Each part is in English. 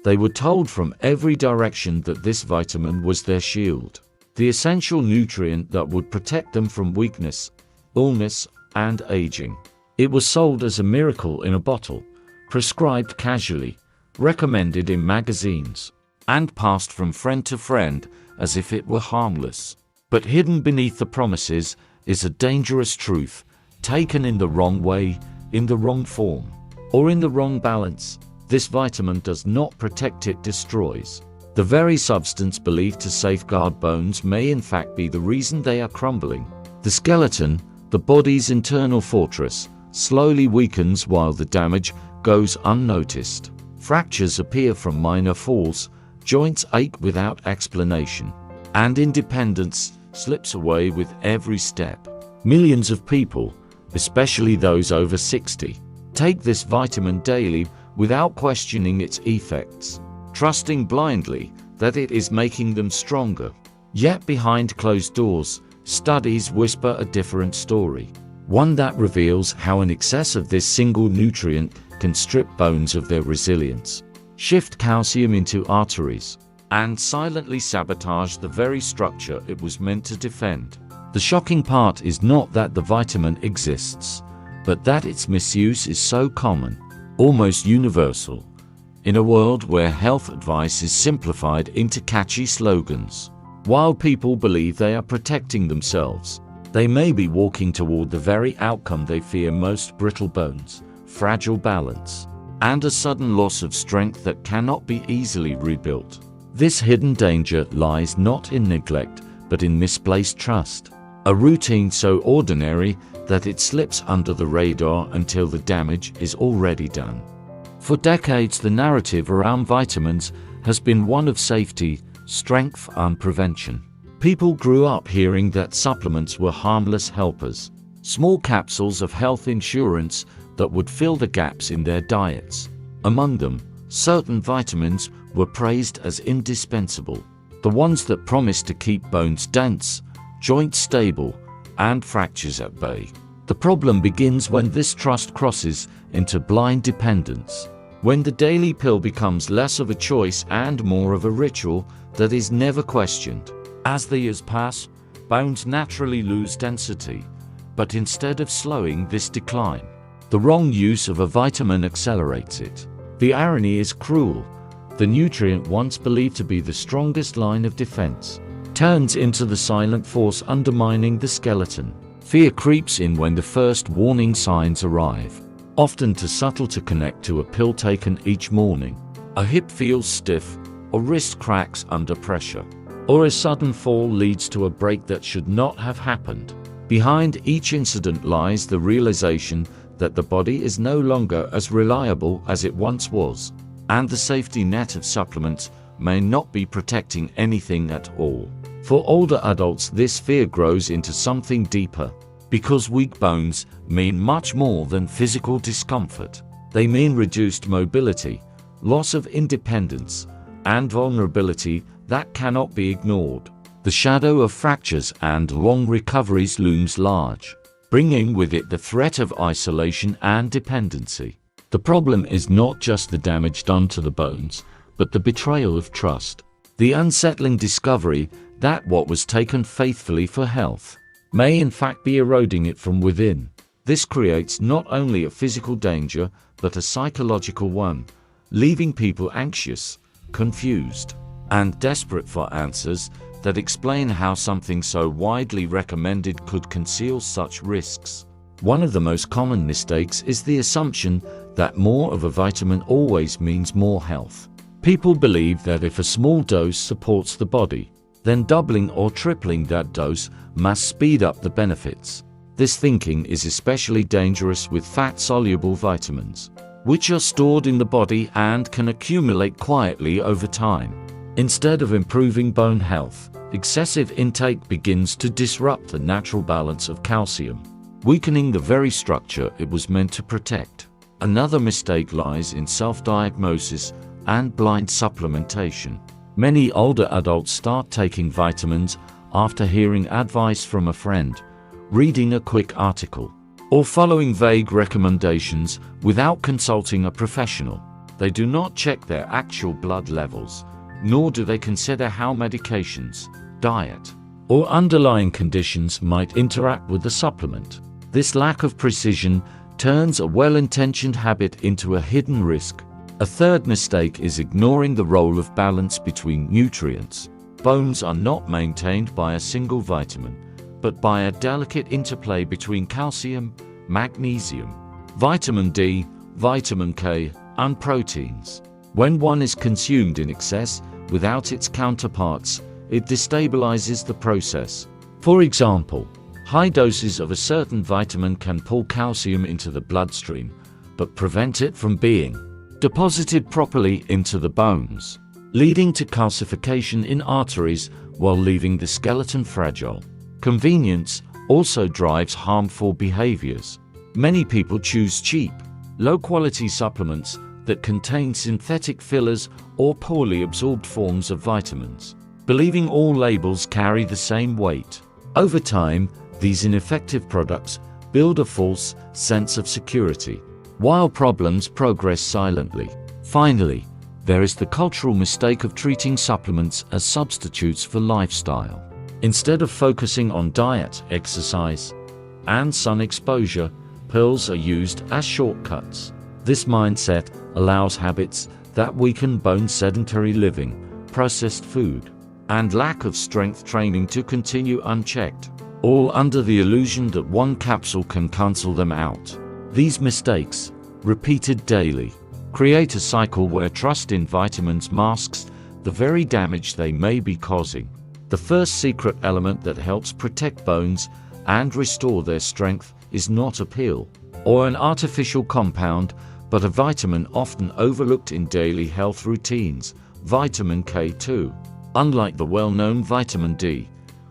They were told from every direction that this vitamin was their shield, the essential nutrient that would protect them from weakness, illness, and aging. It was sold as a miracle in a bottle, prescribed casually, recommended in magazines, and passed from friend to friend as if it were harmless. But hidden beneath the promises is a dangerous truth, taken in the wrong way, in the wrong form, or in the wrong balance. This vitamin does not protect, it destroys. The very substance believed to safeguard bones may in fact be the reason they are crumbling. The skeleton, the body's internal fortress, slowly weakens while the damage goes unnoticed. Fractures appear from minor falls, joints ache without explanation, and independence slips away with every step. Millions of people, especially those over 60, take this vitamin daily without questioning its effects, trusting blindly that it is making them stronger. Yet behind closed doors, studies whisper a different story, one that reveals how an excess of this single nutrient can strip bones of their resilience, shift calcium into arteries, and silently sabotage the very structure it was meant to defend. The shocking part is not that the vitamin exists, but that its misuse is so common, almost universal, in a world where health advice is simplified into catchy slogans. While people believe they are protecting themselves, they may be walking toward the very outcome they fear most: brittle bones, fragile balance, and a sudden loss of strength that cannot be easily rebuilt. This hidden danger lies not in neglect, but in misplaced trust. A routine so ordinary that it slips under the radar until the damage is already done. For decades, the narrative around vitamins has been one of safety, strength, and prevention. People grew up hearing that supplements were harmless helpers, small capsules of health insurance that would fill the gaps in their diets. Among them, certain vitamins were praised as indispensable, the ones that promised to keep bones dense, joints stable, and fractures at bay. The problem begins when this trust crosses into blind dependence, when the daily pill becomes less of a choice and more of a ritual that is never questioned. As the years pass, bones naturally lose density, but instead of slowing this decline, the wrong use of a vitamin accelerates it. The irony is cruel. The nutrient once believed to be the strongest line of defense turns into the silent force undermining the skeleton. Fear creeps in when the first warning signs arrive, often too subtle to connect to a pill taken each morning. A hip feels stiff, or wrist cracks under pressure, or a sudden fall leads to a break that should not have happened. Behind each incident lies the realization that the body is no longer as reliable as it once was, and the safety net of supplements may not be protecting anything at all. For older adults, this fear grows into something deeper, because weak bones mean much more than physical discomfort. They mean reduced mobility, loss of independence, and vulnerability that cannot be ignored. The shadow of fractures and long recoveries looms large, bringing with it the threat of isolation and dependency. The problem is not just the damage done to the bones, but the betrayal of trust. The unsettling discovery that what was taken faithfully for health may in fact be eroding it from within. This creates not only a physical danger, but a psychological one, leaving people anxious, confused, and desperate for answers that explain how something so widely recommended could conceal such risks. One of the most common mistakes is the assumption that more of a vitamin always means more health. People believe that if a small dose supports the body, then doubling or tripling that dose must speed up the benefits. This thinking is especially dangerous with fat-soluble vitamins, which are stored in the body and can accumulate quietly over time. Instead of improving bone health, excessive intake begins to disrupt the natural balance of calcium, weakening the very structure it was meant to protect. Another mistake lies in self-diagnosis and blind supplementation. Many older adults start taking vitamins after hearing advice from a friend, reading a quick article, or following vague recommendations without consulting a professional. They do not check their actual blood levels, nor do they consider how medications, diet, or underlying conditions might interact with the supplement. This lack of precision turns a well-intentioned habit into a hidden risk. A third mistake is ignoring the role of balance between nutrients. Bones are not maintained by a single vitamin, but by a delicate interplay between calcium, magnesium, vitamin D, vitamin K, and proteins. When one is consumed in excess, without its counterparts, it destabilizes the process. For example, high doses of a certain vitamin can pull calcium into the bloodstream, but prevent it from being deposited properly into the bones, leading to calcification in arteries while leaving the skeleton fragile. Convenience also drives harmful behaviors. Many people choose cheap, low-quality supplements that contain synthetic fillers or poorly absorbed forms of vitamins, believing all labels carry the same weight. Over time, these ineffective products build a false sense of security, while problems progress silently. Finally, there is the cultural mistake of treating supplements as substitutes for lifestyle. Instead of focusing on diet, exercise, and sun exposure, pills are used as shortcuts. This mindset allows habits that weaken bones: sedentary living, processed food, and lack of strength training to continue unchecked, all under the illusion that one capsule can cancel them out. These mistakes, repeated daily, create a cycle where trust in vitamins masks the very damage they may be causing. The first secret element that helps protect bones and restore their strength is not a pill or an artificial compound, but a vitamin often overlooked in daily health routines: vitamin K2. Unlike the well-known vitamin D,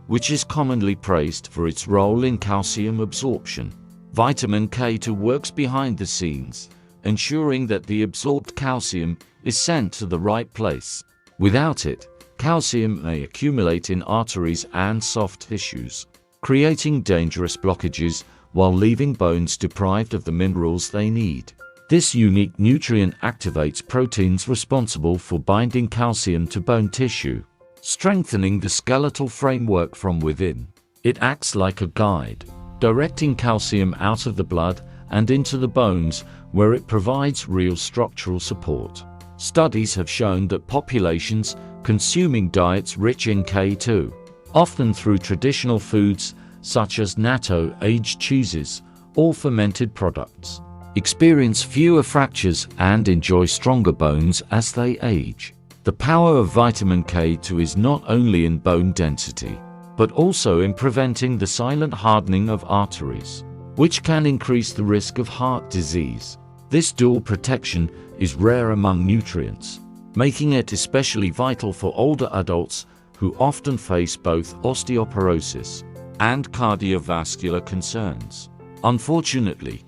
which is commonly praised for its role in calcium absorption, vitamin K2 works behind the scenes, ensuring that the absorbed calcium is sent to the right place. Without it, calcium may accumulate in arteries and soft tissues, creating dangerous blockages while leaving bones deprived of the minerals they need. This unique nutrient activates proteins responsible for binding calcium to bone tissue, strengthening the skeletal framework from within. It acts like a guide, directing calcium out of the blood and into the bones, where it provides real structural support. Studies have shown that populations consuming diets rich in K2, often through traditional foods such as natto, aged cheeses, or fermented products, experience fewer fractures and enjoy stronger bones as they age. The power of vitamin K2 is not only in bone density, but also in preventing the silent hardening of arteries, which can increase the risk of heart disease. This dual protection is rare among nutrients, making it especially vital for older adults who often face both osteoporosis and cardiovascular concerns. Unfortunately,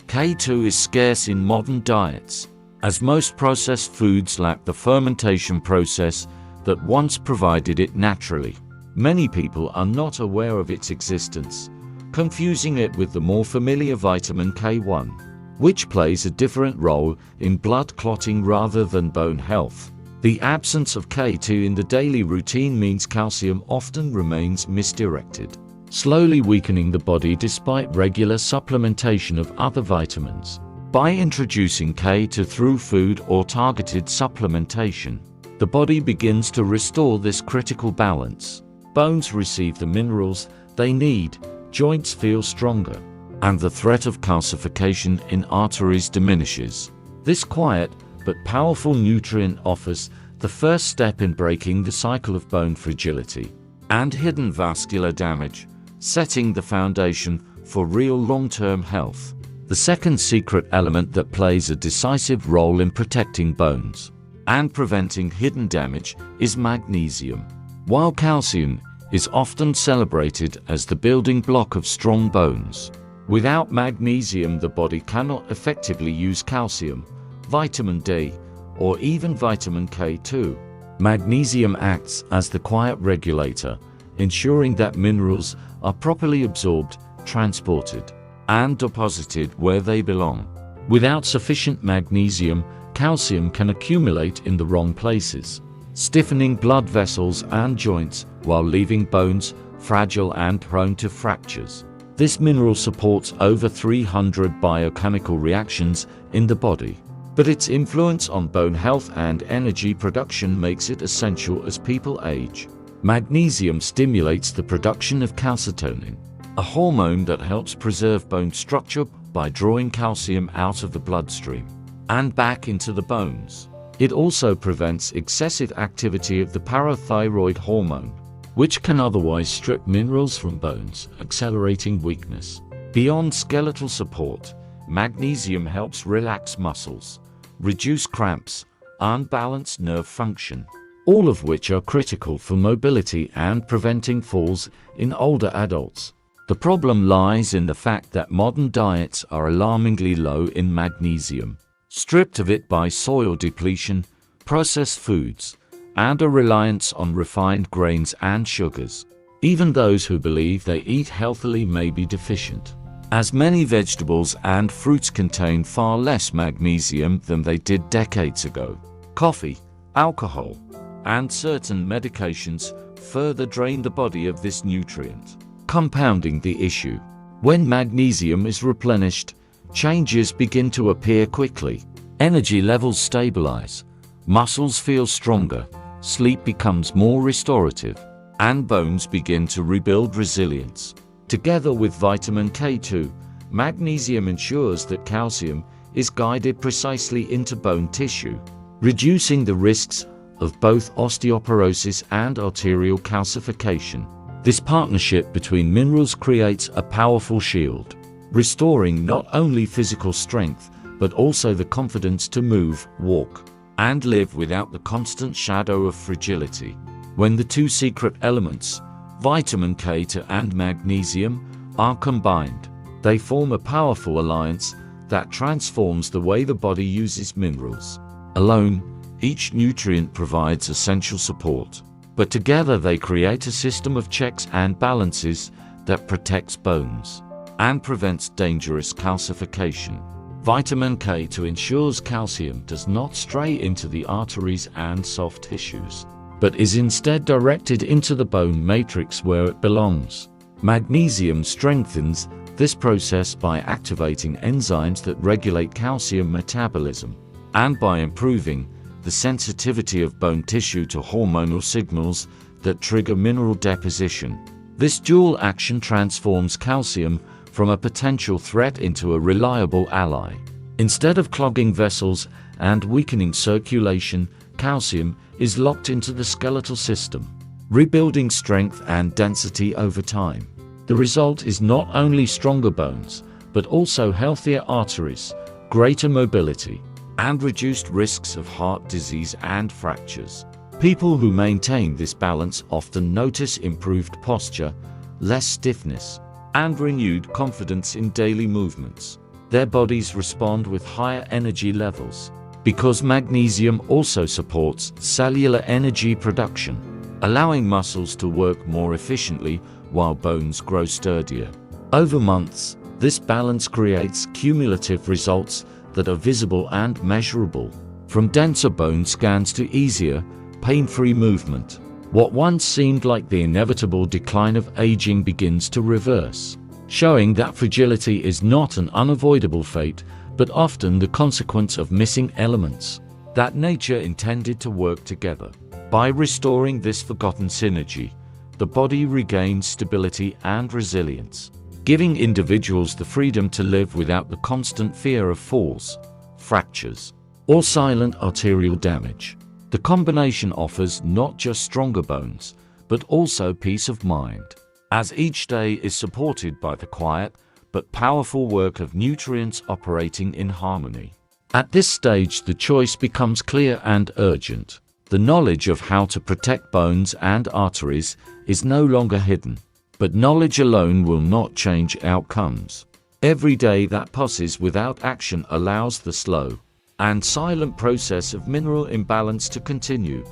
K2 is scarce in modern diets, as most processed foods lack the fermentation process that once provided it naturally. Many people are not aware of its existence, confusing it with the more familiar vitamin K1, which plays a different role in blood clotting rather than bone health. The absence of K2 in the daily routine means calcium often remains misdirected, slowly weakening the body despite regular supplementation of other vitamins. By introducing K2 through food or targeted supplementation, the body begins to restore this critical balance. Bones receive the minerals they need, joints feel stronger, and the threat of calcification in arteries diminishes. This quiet but powerful nutrient offers the first step in breaking the cycle of bone fragility and hidden vascular damage, setting the foundation for real long-term health. The second secret element that plays a decisive role in protecting bones and preventing hidden damage is magnesium. While calcium is often celebrated as the building block of strong bones, without magnesium the body cannot effectively use calcium, vitamin D, or even vitamin K2. Magnesium acts as the quiet regulator, ensuring that minerals are properly absorbed, transported, and deposited where they belong. Without sufficient magnesium, calcium can accumulate in the wrong places, stiffening blood vessels and joints while leaving bones fragile and prone to fractures. This mineral supports over 300 biochemical reactions in the body, but its influence on bone health and energy production makes it essential as people age. Magnesium stimulates the production of calcitonin, a hormone that helps preserve bone structure by drawing calcium out of the bloodstream and back into the bones. It also prevents excessive activity of the parathyroid hormone, which can otherwise strip minerals from bones, accelerating weakness. Beyond skeletal support, magnesium helps relax muscles, reduce cramps, and balance nerve function, all of which are critical for mobility and preventing falls in older adults. The problem lies in the fact that modern diets are alarmingly low in magnesium, stripped of it by soil depletion, processed foods, and a reliance on refined grains and sugars. Even those who believe they eat healthily may be deficient, as many vegetables and fruits contain far less magnesium than they did decades ago. Coffee, alcohol, and certain medications further drain the body of this nutrient, compounding the issue. When magnesium is replenished, changes begin to appear quickly. Energy levels stabilize, muscles feel stronger, sleep becomes more restorative, and bones begin to rebuild resilience. Together with vitamin K2, magnesium ensures that calcium is guided precisely into bone tissue, reducing the risks of both osteoporosis and arterial calcification. This partnership between minerals creates a powerful shield, restoring not only physical strength, but also the confidence to move, walk, and live without the constant shadow of fragility. When the two secret elements, vitamin K2 and magnesium, are combined, they form a powerful alliance that transforms the way the body uses minerals. Alone, each nutrient provides essential support, but together they create a system of checks and balances that protects bones and prevents dangerous calcification. Vitamin K2 ensures calcium does not stray into the arteries and soft tissues, but is instead directed into the bone matrix where it belongs. Magnesium strengthens this process by activating enzymes that regulate calcium metabolism and by improving the sensitivity of bone tissue to hormonal signals that trigger mineral deposition. This dual action transforms calcium from a potential threat into a reliable ally. Instead of clogging vessels and weakening circulation, calcium is locked into the skeletal system, rebuilding strength and density over time. The result is not only stronger bones, but also healthier arteries, greater mobility, and reduced risks of heart disease and fractures. People who maintain this balance often notice improved posture, less stiffness, and renewed confidence in daily movements. Their bodies respond with higher energy levels, because magnesium also supports cellular energy production, allowing muscles to work more efficiently while bones grow sturdier. Over months, this balance creates cumulative results that are visible and measurable, from denser bone scans to easier, pain-free movement. What once seemed like the inevitable decline of aging begins to reverse, showing that fragility is not an unavoidable fate, but often the consequence of missing elements that nature intended to work together. By restoring this forgotten synergy, the body regains stability and resilience, giving individuals the freedom to live without the constant fear of falls, fractures, or silent arterial damage. The combination offers not just stronger bones, but also peace of mind, as each day is supported by the quiet but powerful work of nutrients operating in harmony. At this stage, the choice becomes clear and urgent. The knowledge of how to protect bones and arteries is no longer hidden, but knowledge alone will not change outcomes. Every day that passes without action allows the slow and silent process of mineral imbalance to continue,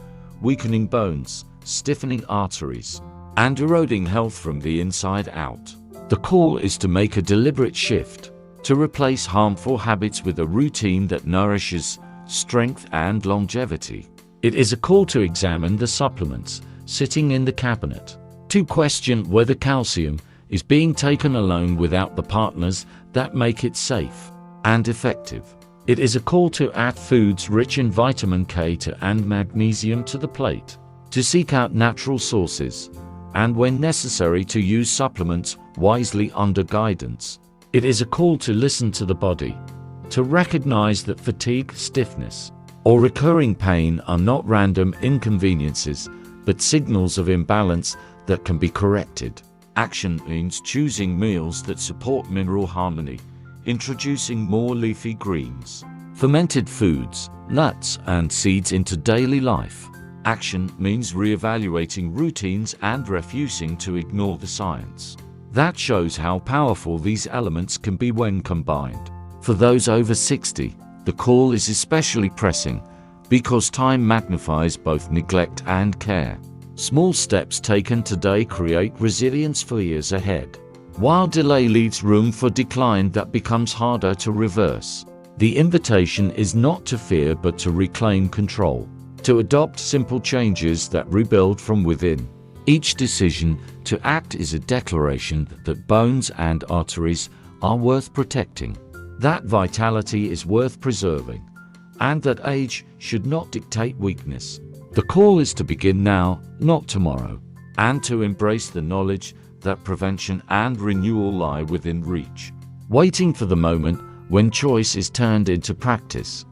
weakening bones, stiffening arteries, and eroding health from the inside out. The call is to make a deliberate shift, to replace harmful habits with a routine that nourishes, strength and longevity. It is a call to examine the supplements sitting in the cabinet, to question whether calcium is being taken alone without the partners that make it safe and effective. It is a call to add foods rich in vitamin K and magnesium to the plate, to seek out natural sources, and when necessary to use supplements wisely under guidance. It is a call to listen to the body, to recognize that fatigue, stiffness, or recurring pain are not random inconveniences, but signals of imbalance that can be corrected. Action means choosing meals that support mineral harmony, introducing more leafy greens, fermented foods, nuts, and seeds into daily life. Action means reevaluating routines and refusing to ignore the science. That shows how powerful these elements can be when combined. For those over 60, the call is especially pressing because time magnifies both neglect and care. Small steps taken today create resilience for years ahead, while delay leaves room for decline that becomes harder to reverse. The invitation is not to fear but to reclaim control, to adopt simple changes that rebuild from within. Each decision to act is a declaration that bones and arteries are worth protecting, that vitality is worth preserving, and that age should not dictate weakness. The call is to begin now, not tomorrow, and to embrace the knowledge that prevention and renewal lie within reach, waiting for the moment when choice is turned into practice.